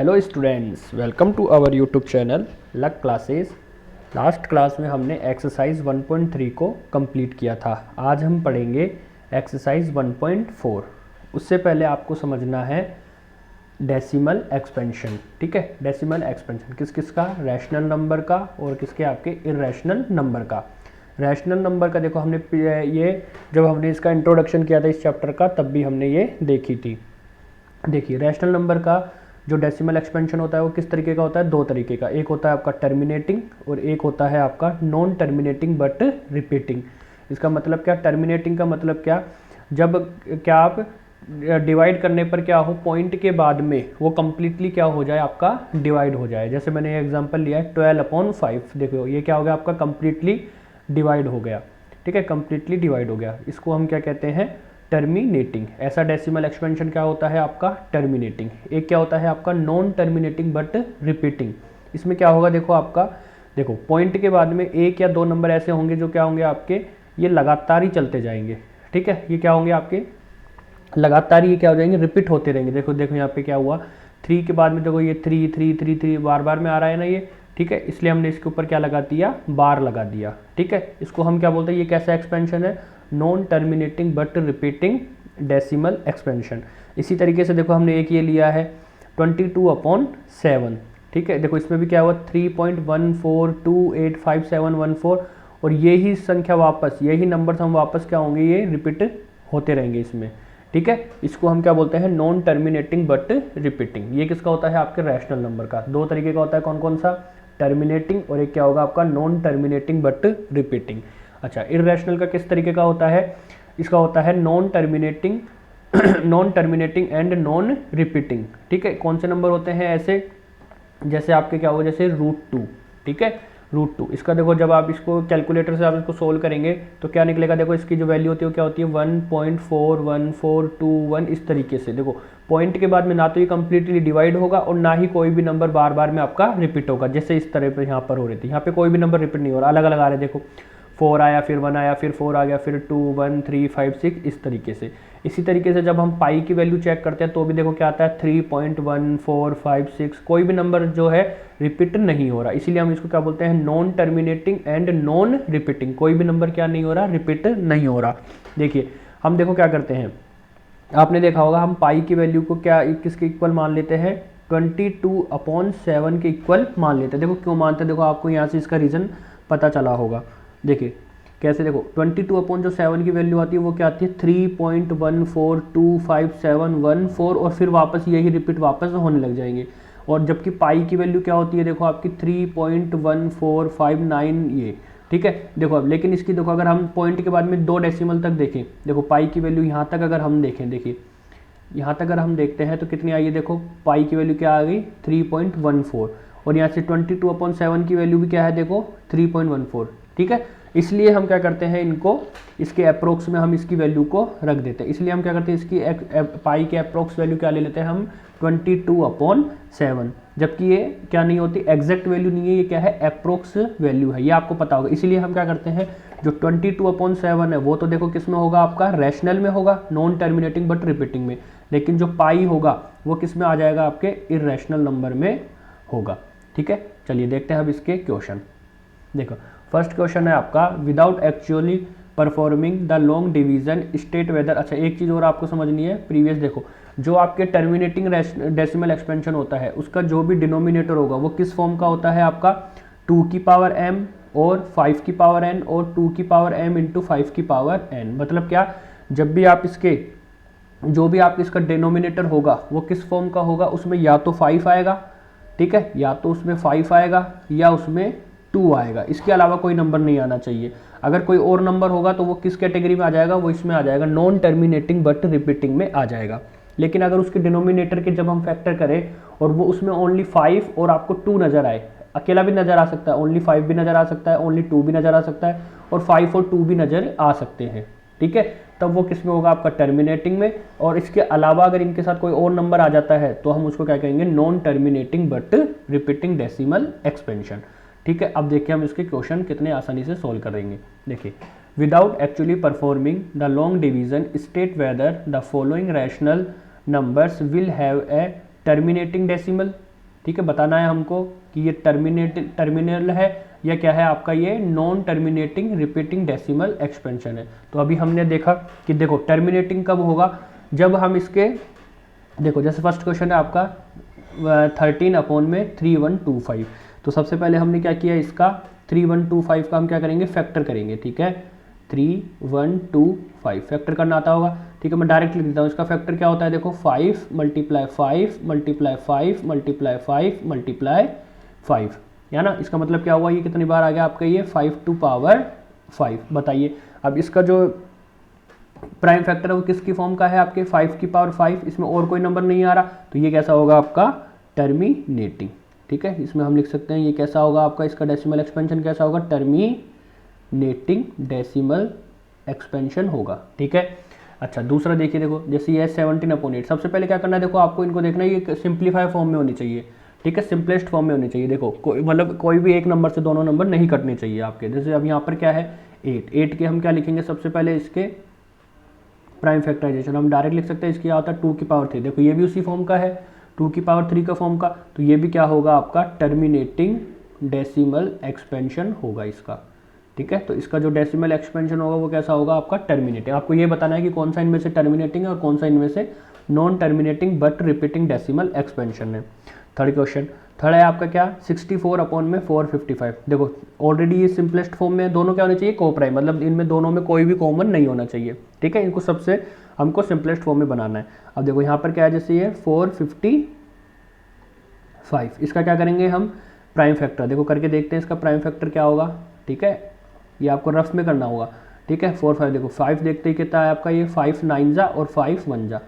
Hello students, welcome to our YouTube channel luck classes. Last class में हमने exercise 1.3 को complete किया था। आज हम पढ़ेंगे एक्सरसाइज 1.4। उससे पहले आपको समझना है डेसिमल एक्सपेंशन। ठीक है, डेसिमल एक्सपेंशन किस किस का, रैशनल नंबर का और किसके, आपके इर्रेशनल नंबर का। रैशनल नंबर का देखो हमने ये जब हमने इसका इंट्रोडक्शन किया था इस चैप्टर का, तब भी हमने ये देखी थी। देखिए, रैशनल नंबर का जो डेसिमल एक्सपेंशन होता है वो किस तरीके का होता है, दो तरीके का। एक होता है आपका टर्मिनेटिंग और एक होता है आपका नॉन टर्मिनेटिंग बट रिपीटिंग। इसका मतलब क्या, टर्मिनेटिंग का मतलब क्या, जब क्या आप डिवाइड करने पर क्या हो, पॉइंट के बाद में वो कंप्लीटली क्या हो जाए, आपका डिवाइड हो जाए। जैसे मैंने ये एग्जांपल लिया है 12/5, देखो ये क्या हो गया, आपका कंप्लीटली डिवाइड हो गया। ठीक है, कंप्लीटली डिवाइड हो गया। इसको हम क्या कहते हैं, टर्मिनेटिंग। ऐसा डेसिमल एक्सपेंशन क्या होता है आपका, टर्मिनेटिंग। एक क्या होता है आपका नॉन टर्मिनेटिंग बट रिपीटिंग। इसमें क्या होगा, देखो आपका, देखो पॉइंट के बाद में एक या दो नंबर ऐसे होंगे जो क्या होंगे आपके, ये लगातार ही चलते जाएंगे। ठीक है, ये क्या होंगे आपके, लगातार ये क्या हो जाएंगे, रिपीट होते रहेंगे। देखो देखो यहाँ पे क्या हुआ, 3 के बाद में देखो ये 3 3 3 3 बार बार में आ रहा है ना ये। ठीक है, इसलिए हमने इसके ऊपर क्या लगा दिया, बार लगा दिया। ठीक है, इसको हम क्या बोलते हैं, ये कैसा एक्सपेंशन है, non terminating but repeating decimal expansion. इसी तरीके से देखो हमने एक ये लिया है 22/7। ठीक है, देखो इसमें भी क्या हुआ, 3.14285714, और यही संख्या वापस, यही नंबर हम वापस क्या होंगे, ये रिपीट होते रहेंगे इसमें। ठीक है, इसको हम क्या बोलते हैं, नॉन टर्मिनेटिंग बट रिपीटिंग। ये किसका होता है, आपके रैशनल नंबर का। दो तरीके का होता है, कौन कौन सा, टर्मिनेटिंग और एक क्या होगा आपका नॉन टर्मिनेटिंग बट रिपीटिंग। अच्छा, इर्रेशनल का किस तरीके का होता है, इसका होता है non terminating non terminating and non repeating. ठीक है, कौन से नंबर होते हैं ऐसे, जैसे आपके क्या होगा, जैसे √2। ठीक है, √2, इसका देखो जब आप इसको कैलकुलेटर से आप इसको सोल्व करेंगे तो क्या निकलेगा, देखो इसकी जो वैल्यू होती है वो क्या होती है, 1.41421। इस तरीके से देखो पॉइंट के बाद में ना तो ये कंप्लीटली डिवाइड होगा और ना ही कोई भी नंबर बार बार में आपका रिपीट होगा, जैसे इस तरह पे यहाँ पर हो रही थी। यहाँ पे कोई भी नंबर रिपीट नहीं हो रहा, अलग अलग आ रहे हैं। देखो 4 आया, फिर 1 आया, फिर 4 आ गया, फिर 2 1 3 5 6, इस तरीके से। इसी तरीके से जब हम पाई की वैल्यू चेक करते हैं तो भी देखो क्या आता है, 3.1456। कोई भी नंबर जो है रिपीट नहीं हो रहा, इसीलिए हम इसको क्या बोलते हैं, non terminating and non repeating. कोई भी नंबर क्या नहीं हो रहा, रिपीट नहीं हो रहा। देखिए हम देखो क्या करते हैं, आपने देखा होगा हम पाई की वैल्यू को क्या किसके इक्वल मान लेते हैं, 22/7 के इक्वल मान लेते हैं। देखो क्यों मानते हैं, देखो आपको यहाँ से इसका रीज़न पता चला होगा। देखिए कैसे, देखो 22/7 की वैल्यू आती है वो क्या आती है, 3.14255714, और फिर वापस यही रिपीट वापस होने लग जाएंगे। और जबकि पाई की वैल्यू क्या होती है, देखो आपकी 3.1459 ये। ठीक है, देखो अब लेकिन इसकी देखो अगर हम पॉइंट के बाद में 2 डेसिमल तक देखें, देखो पाई की वैल्यू यहाँ तक अगर हम देखें, देखिए यहाँ तक अगर हम देखते हैं तो कितनी आई है, देखो पाई की वैल्यू क्या आ गई, 3.14, और यहाँ से 22/7 की वैल्यू भी क्या है, देखो 3.14। ठीक है, इसलिए हम क्या करते हैं, इनको इसके अप्रोक्स में हम इसकी वैल्यू को रख देते हैं। इसलिए हम क्या करते हैं, इसकी पाई के अप्रोक्स वैल्यू क्या ले लेते हैं हम, 22/7। जबकि ये क्या नहीं होती, एग्जैक्ट वैल्यू नहीं है, ये क्या है, अप्रोक्स वैल्यू है, ये आपको पता होगा। इसीलिए हम क्या करते हैं, जो 22/7 है वो तो देखो किस में होगा, आपका रैशनल में होगा, नॉन टर्मिनेटिंग बट रिपीटिंग में। लेकिन जो पाई होगा वो किस में आ जाएगा, आपके इर्रेशनल नंबर में होगा। ठीक है, चलिए देखते हैं अब इसके क्वेश्चन। देखो फर्स्ट क्वेश्चन है आपका, without actually performing the long division state whether. अच्छा, एक चीज़ और आपको समझनी है, प्रीवियस देखो जो आपके टर्मिनेटिंग डेसिमल एक्सपेंशन होता है उसका जो भी डिनोमिनेटर होगा वो किस फॉर्म का होता है, आपका 2 की पावर m और 5 की पावर n और 2 की पावर m इंटू 5 की पावर n। मतलब क्या, जब भी आप इसके जो भी आप इसका डिनोमिनेटर होगा वो किस फॉर्म का होगा, उसमें या तो 5 आएगा, ठीक है, या तो उसमें 5 आएगा या उसमें 2 आएगा, इसके अलावा कोई नंबर नहीं आना चाहिए। अगर कोई और नंबर होगा तो वो किस कैटेगरी में आ जाएगा, वो इसमें आ जाएगा, नॉन टर्मिनेटिंग बट रिपीटिंग में आ जाएगा। लेकिन अगर उसके डिनोमिनेटर के जब हम फैक्टर करें और वो उसमें ओनली 5 और आपको 2 नज़र आए, अकेला भी नज़र आ सकता है, ओनली 5 भी नज़र आ सकता है, ओनली 2 भी नज़र आ सकता है, और 5 और 2 भी नज़र आ सकते हैं। ठीक है, तब वो किस में होगा, आपका टर्मिनेटिंग में। और इसके अलावा अगर इनके साथ कोई और नंबर आ जाता है तो हम उसको क्या कहेंगे, non terminating but repeating decimal expansion. ठीक है, अब देखिए हम इसके क्वेश्चन कितने आसानी से सोल्व करेंगे। देखिए, without actually performing the long division state whether the following rational numbers will have a terminating decimal. ठीक है, बताना है हमको कि ये टर्मिनल है या क्या है आपका ये non terminating repeating decimal expansion है। तो अभी हमने देखा कि देखो टर्मिनेटिंग कब होगा, जब हम इसके देखो जैसे फर्स्ट क्वेश्चन है आपका 13/3125। तो सबसे पहले हमने क्या किया, इसका 3125 का हम क्या करेंगे, फैक्टर करेंगे। ठीक है, 3125 फैक्टर करना आता होगा। ठीक है, मैं डायरेक्ट लिख देता हूँ, इसका फैक्टर क्या होता है, देखो 5 × 5 × 5 × 5 × 5 है ना। इसका मतलब क्या हुआ, ये कितनी बार आ गया आपका ये 5⁵ बताइए। अब इसका जो प्राइम फैक्टर है वो किसकी फॉर्म का है, आपके 5⁵, इसमें और कोई नंबर नहीं आ रहा, तो ये कैसा होगा आपका टर्मिनेटिंग। ठीक है, इसमें हम लिख सकते हैं ये कैसा होगा आपका, इसका डेसिमल एक्सपेंशन कैसा होगा, टर्मिनेटिंग डेसिमल एक्सपेंशन होगा। ठीक है, अच्छा दूसरा देखिए, देखो जैसे ये 17/8, सबसे पहले क्या करना है, देखो आपको इनको देखना है ये सिंप्लीफाई फॉर्म में होनी चाहिए। ठीक है, सिंपलेस्ट फॉर्म में होनी चाहिए। देखो मतलब कोई भी एक नंबर से दोनों नंबर नहीं कटने चाहिए आपके। जैसे अब यहाँ पर क्या है 8 के हम क्या लिखेंगे, सबसे पहले इसके प्राइम फैक्टराइजेशन हम डायरेक्ट लिख सकते हैं, इसकी आता है 2⁵। देखो ये भी उसी फॉर्म का है, 2⁵ का फॉर्म का, तो ये भी क्या होगा आपका टर्मिनेटिंग डेसिमल एक्सपेंशन होगा इसका। ठीक है, तो इसका जो डेसिमल एक्सपेंशन होगा वो कैसा होगा आपका टर्मिनेटिंग। आपको ये बताना है कि कौन सा इनमें से टर्मिनेटिंग है और कौन सा इनमें से non terminating but repeating decimal expansion है। थर्ड क्वेश्चन, थर्ड है आपका क्या 64/455। देखो ऑलरेडी ये सिंपलेस्ट फॉर्म में दोनों क्या होने चाहिए, को प्राइम, मतलब इनमें दोनों में कोई भी कॉमन नहीं होना चाहिए। ठीक है, इनको सबसे हमको सिंपलेस्ट फॉर्म में बनाना है। अब देखो यहाँ पर क्या है, जैसे ये 455, इसका क्या करेंगे हम प्राइम फैक्टर, देखो करके देखते हैं इसका प्राइम फैक्टर क्या होगा। ठीक है, ये आपको रफ में करना होगा। ठीक है, 4 5, देखो 5 देखते ही कितना है आपका ये 5 9 जा और 5 1 जा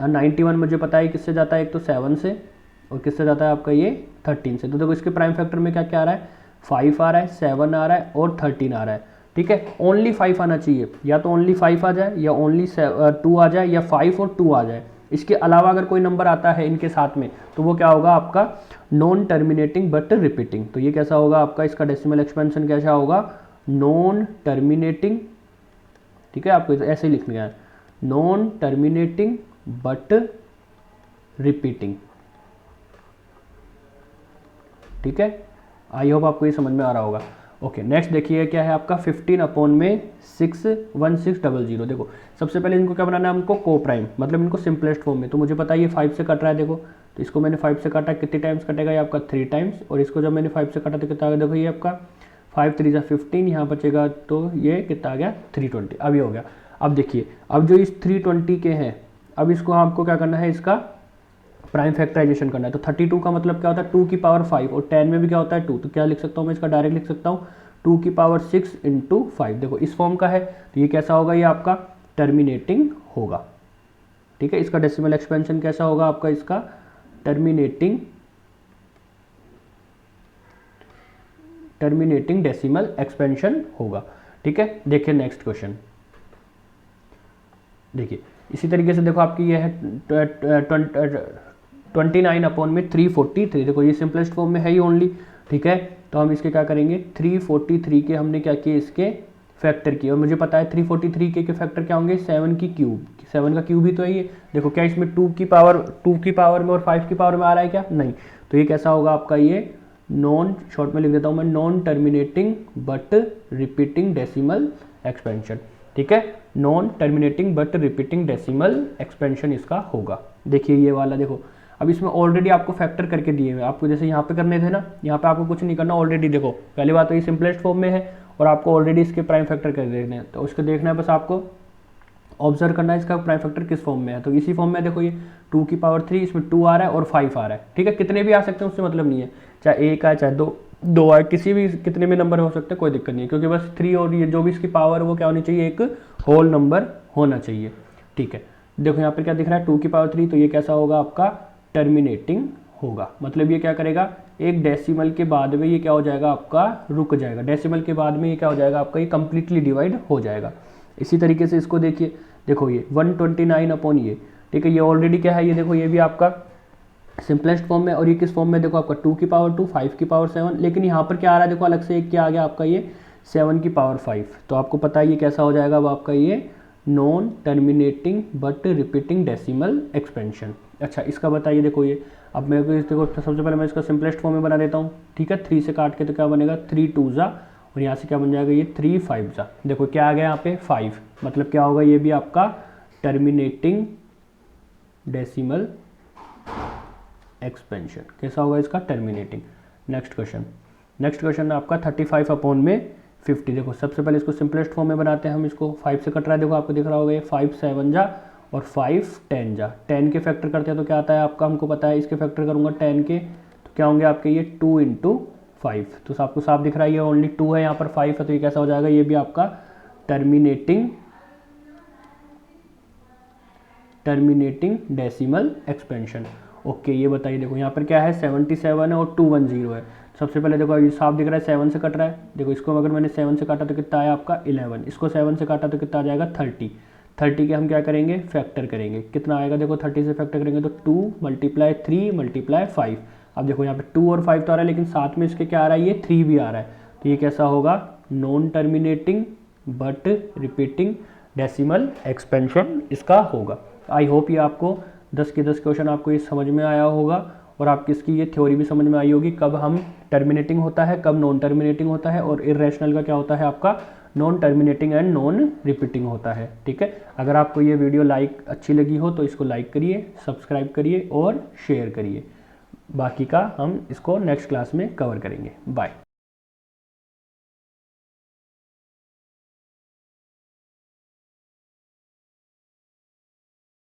91, मुझे पता है किससे जाता है, एक तो 7 से और किससे जाता है आपका ये 13 से। तो देखो इसके प्राइम फैक्टर में क्या क्या आ रहा है, 5 आ रहा है, 7 आ रहा है और 13 आ रहा है। ठीक है, ओनली 5 आना चाहिए, या तो ओनली 5 आ जाए या ओनली 2 आ जाए या 5 और 2 आ जाए। इसके अलावा अगर कोई नंबर आता है इनके साथ में तो वो क्या होगा आपका नॉन टर्मिनेटिंग बट रिपीटिंग। तो ये कैसा होगा आपका, इसका डेसिमल एक्सपेंशन कैसा होगा, नॉन टर्मिनेटिंग। ठीक है, आपको ऐसे ही लिखना है, नॉन टर्मिनेटिंग बट रिपीटिंग। ठीक है, आई होप आपको ये समझ में आ रहा होगा। ओके, नेक्स्ट देखिए क्या है आपका 15/61600। देखो सबसे पहले इनको क्या बनाना है हमको, को प्राइम, मतलब इनको सिंपलेस्ट फॉर्म में। तो मुझे पता है ये 5 से कट रहा है, देखो तो इसको मैंने 5 से काटा, कितने टाइम्स कटेगा ये आपका 3 टाइम्स, और इसको जब मैंने 5 से काटा तो कितना आ गया, देखो ये आपका 5 3 जा 15, यहाँ बचेगा तो ये कितना आ गया 320। अब ये हो गया। अब देखिए अब जो इस 320 के हैं, अब इसको आपको क्या करना है, इसका प्राइम फैक्टराइजेशन करना है। तो 32 का मतलब क्या होता है 2⁵, और 10 में भी क्या होता है 2, तो क्या लिख सकता हूँ मैं, इसका डायरेक्ट लिख सकता हूँ 2⁵ × 5। देखो इस फॉर्म का है, तो ये कैसा होगा, ये आपका टर्मिनेटिंग होगा। ठीक है, इसका डेसिमल एक्सपेंशन कैसा होगा आपका, इसका टर्मिनेटिंग डेसिमल एक्सपेंशन होगा। ठीक है, देखिए नेक्स्ट क्वेश्चन, देखिए इसी तरीके से देखो आपकी ये है 29/343। देखो ये सिंपलेस्ट फॉर्म में है ही ओनली। ठीक है, तो हम इसके क्या करेंगे, 343 के हमने क्या किए, इसके फैक्टर किए, और मुझे पता है 343 के फैक्टर क्या होंगे, 7 की क्यूब, 7 का क्यूब ही तो है ये। देखो क्या इसमें 2 की पावर में और 5 की पावर में आ रहा है क्या, नहीं। तो ये कैसा होगा आपका ये नॉन, शॉर्ट में लिख देता हूँ मैं, non terminating but repeating decimal expansion. ठीक है, non terminating but repeating decimal expansion इसका होगा। देखिए ये वाला देखो, अब इसमें ऑलरेडी आपको फैक्टर करके दिए हुए, आपको जैसे यहाँ पे करने थे ना, यहाँ पे आपको कुछ नहीं करना ऑलरेडी। देखो पहली बात तो ये सिंपलेस्ट फॉर्म में है और आपको ऑलरेडी इसके प्राइम फैक्टर कर देखने हैं, तो उसको देखना है, बस आपको ऑब्जर्व करना है इसका प्राइम फैक्टर किस फॉर्म में है। तो इसी फॉर्म में देखो ये 2⁵, इसमें 2 आ रहा है और 5 आ रहा है। ठीक है, कितने भी आ सकते हैं उससे मतलब नहीं है, चाहे 1 आए चाहे 2 आए, किसी भी कितने भी नंबर हो सकते हैं, कोई दिक्कत नहीं है, क्योंकि बस 3 और ये जो भी इसकी पावर वो क्या होनी चाहिए, एक होल नंबर होना चाहिए। ठीक है, देखो यहाँ पर क्या दिख रहा है 2⁵, तो ये कैसा होगा आपका टर्मिनेटिंग होगा, मतलब ये क्या करेगा, एक डेसिमल के बाद में ये क्या हो जाएगा आपका रुक जाएगा, डेसिमल के बाद में ये क्या हो जाएगा आपका, ये कंप्लीटली डिवाइड हो जाएगा। इसी तरीके से इसको देखिए, देखो ये 129 ये। ठीक है, ये ऑलरेडी क्या है, ये देखो ये भी आपका सिंपलेस्ट फॉर्म में, और ये किस फॉर्म में, देखो आपका 2⁵, 5⁵7, लेकिन यहाँ पर क्या आ रहा है, देखो अलग से एक क्या आ गया आपका ये 7⁵5। तो आपको पता है ये कैसा हो जाएगा अब आपका ये non terminating but repeating decimal expansion. अच्छा इसका बताइए, देखो ये अब मेरे को देखो सबसे पहले मैं इसका सिंपलेस्ट फॉर्म में बना देता हूँ, ठीक है। 3 से काट के तो क्या बनेगा 3 2 जा, और यहाँ से क्या बन जाएगा ये 3 5 जा। देखो क्या आ गया यहाँ पे 5, मतलब क्या होगा ये भी आपका टर्मिनेटिंग डेसिमल एक्सपेंशन। कैसा होगा इसका टर्मिनेटिंग। नेक्स्ट क्वेश्चन आपका 35 अपॉन में 50। देखो सबसे पहले इसको सिंपलेस्ट फॉर्म में बनाते हैं हम, इसको 5 से कट रहा है, देखो आपको दिख रहा होगा ये 5 7 जा और 5 10 जा। 10 के फैक्टर करते हैं तो क्या आता है आपका, हमको पता है, इसके फैक्टर करूँगा 10 के तो क्या होंगे आपके ये 2 × 5, तो आपको साफ दिख रहा है ये ओनली 2 है, यहाँ पर 5 है, तो ये कैसा हो जाएगा ये भी आपका टर्मिनेटिंग डेसिमल एक्सपेंशन। ओके ये बताइए, देखो यहाँ पर क्या है 77 है और 210 है। सबसे पहले देखो ये साफ दिख रहा है 7 से कट रहा है, देखो इसको अगर मैंने 7 से काटा तो कितना आया आपका 11, इसको 7 से काटा तो कितना आ जाएगा 30 के हम क्या करेंगे फैक्टर करेंगे, कितना आएगा देखो 30 से फैक्टर करेंगे तो 2 × 3 × 5। अब देखो यहाँ पे 2 और 5 तो आ रहा है, लेकिन साथ में इसके क्या आ रहा है ये 3 भी आ रहा है, तो ये कैसा होगा non terminating but repeating decimal expansion इसका होगा। आई होप ये आपको 10 के 10 क्वेश्चन आपको ये समझ में आया होगा, और आपकी इसकी ये थ्योरी भी समझ में आई होगी, कब हम टर्मिनेटिंग होता है कब नॉन टर्मिनेटिंग होता है, और इर्रेशनल का क्या होता है आपका non terminating and non repeating होता है, ठीक है। अगर आपको ये वीडियो अच्छी लगी हो तो इसको लाइक करिए, सब्सक्राइब करिए और शेयर करिए। बाकी का हम इसको नेक्स्ट क्लास में कवर करेंगे। बाय।